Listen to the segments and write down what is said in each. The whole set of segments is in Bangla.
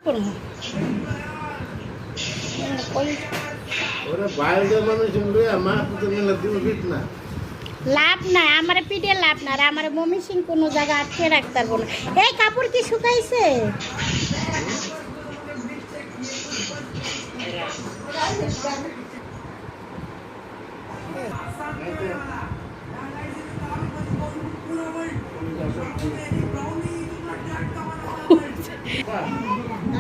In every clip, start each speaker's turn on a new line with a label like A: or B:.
A: করবো
B: ওরা বাইরের মানুষ মা পুজো মেলা দিব বিট না
A: লাভ নাই আমার পিঠে লাভ না আর আমার মমি সিং কোনো জায়গা আটকে রাখতে পারবো না। এই কাপড় কি শুকাইছে?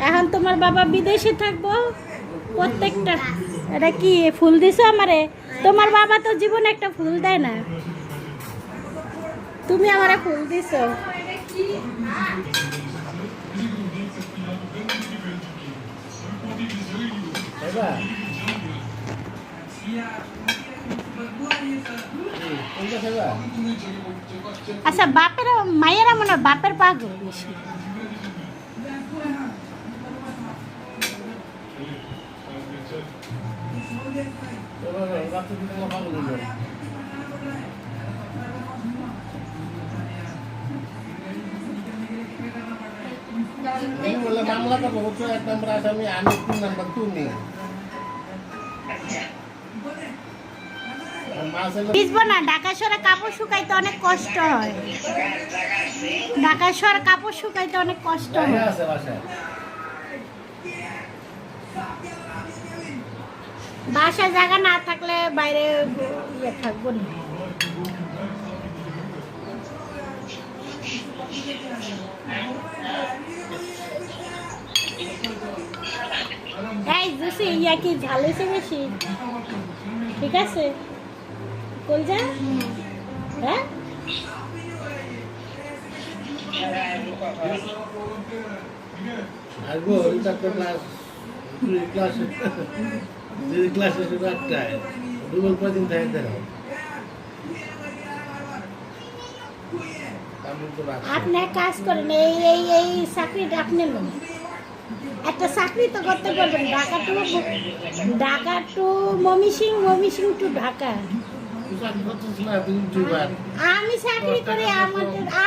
A: এখন তোমার বাবা বিদেশে থাকবো প্রত্যেকটা এটা কি ফুল দিছো আমারে? তোমার বাবা তো জীবনে একটা ফুল দেয় না, তুমি আমারে ফুল দিছো। আচ্ছা বাপের মায়েরা মনে হয় বাপের পাগল বেশি।
B: মামলা করবো এক নম্বর আসামি আমি 3 নাম্বার তুমি
A: ভিজবো না। ঢাকা শহরে কাপড় শুকাইতে অনেক কষ্ট হয়, ঢাকা শহরে কাপড় শুকাইতে অনেক কষ্ট হয়। বাসায় জায়গা না থাকলে বাইরে ইয়ে থাকবো না। এই জুসি ইয়া কি ঝাল হয়েছে বেশি? ঠিক আছে কই যা। হ্যাঁ
B: আসবো ক্লাসে শুধু একটাই দুবার কদিন থাকে দেখো
A: আপনি এক কাজ করেন, এই এই এই চাকরিটা আপনি নেন, একটা চাকরি তো করতে পারবেন। Dhaka to Mymensingh to Dhaka. আমি চাকরি করে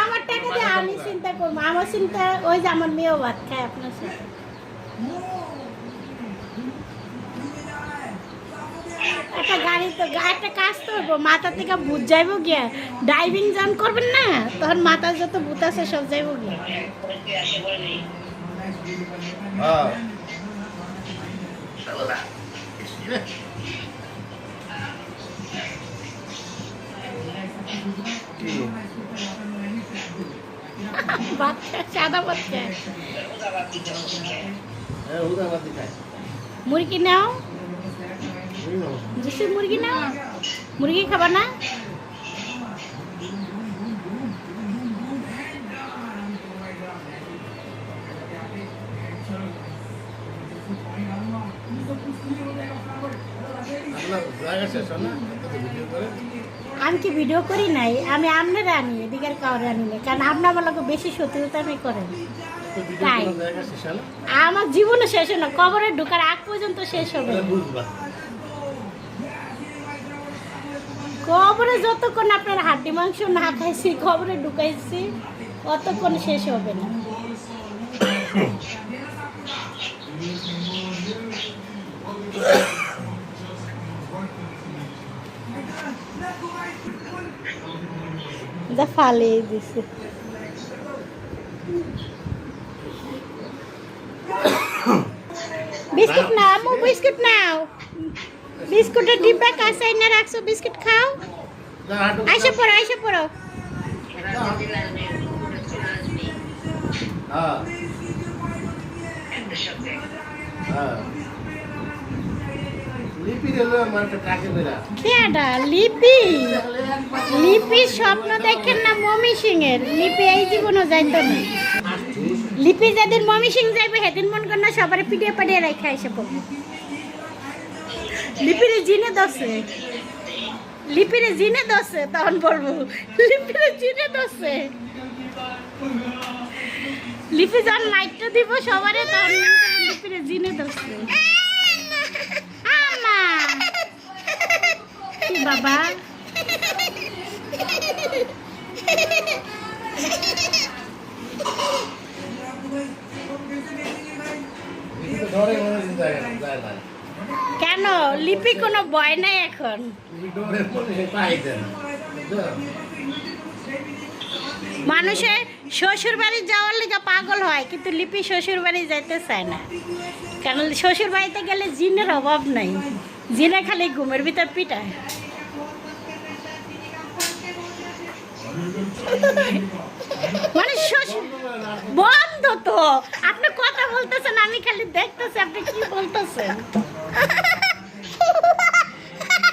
A: আমার টাকা দিয়ে আমি চিন্তা করবো। আমার চিন্তা ওই যে আমার মেয়েও ভাত খায় আপনার সাথে। একটা গাড়ি তো একটা কাজ তো করবো, মাথা থেকে ভূত যাইব গিয়া। ড্রাইভিং জাম করবেন না, তখন মাথার যত ভূত আছে সব যাইব গিয়া। সাদা বাচ্চা মুরগি নাও, জুসি মুরগি নাও। মুরগি খাবা না? আমি কি ভিডিও করি নাই? আমি আপনারা আনি এদিকের কাউরে আনি না, কারণ আপনার আমার লোক বেশি সত্যতা আমি করেন। তাই আমার জীবনে শেষ হয় না, কবরে ঢোকার আগ পর্যন্ত শেষ হবে। কবরে যতক্ষণ আপনার হাড্ডি মাংস না খাইছি, কবরে ঢুকাইছি, অতক্ষণ শেষ হবে না। ফালিয়ে দিছে। বিস্কুট নাও আম্মু, বিস্কুট নাও। বিস্কুটের ডিব্বা কাছে না রাখছো, বিস্কুট খাও। আইসা পড়ো, আইসা পড়ো। লিপি স্বপ্ন দেখেন না মমি সিং এর। লিপি এই জীবনও যাইতো না। লিপি যেদিন মমি সিং যাইবে সেদিন মন কর না সবার পিটিয়ে পাটিয়ে রেখে এসে পড়বে। লিপিরে জিনে দশে, লিপিরে জিনে দশে, তখন বলবো লিপিরে জিনে দশে। লিপি যখন লাইটটা দিব সবারে, তখন লিপিরে জিনে দশে। আমা কি বাবা
B: ডরে মনে হচ্ছে যায় না।
A: কেন লিপি কোনো ভয় নাই এখন?
B: তুমি ডরে মনে হয় পাই দেন।
A: মানুষে শ্বশুর বাড়ি যাওয়ার লিগে পাগল হয়, কিন্তু লিপি শ্বশুর বাড়ি যাইতে চায় না। কারণ শ্বশুর বাড়িতে গেলে জিনের অভাব নাই, জিনে খালি ঘুমের ভিতর পিটায়। মানে শ্বশুর বন্ধ তো, আপনি কথা বলতেছেন, আমি খালি দেখতেছি আপনি কি বলতেছেন।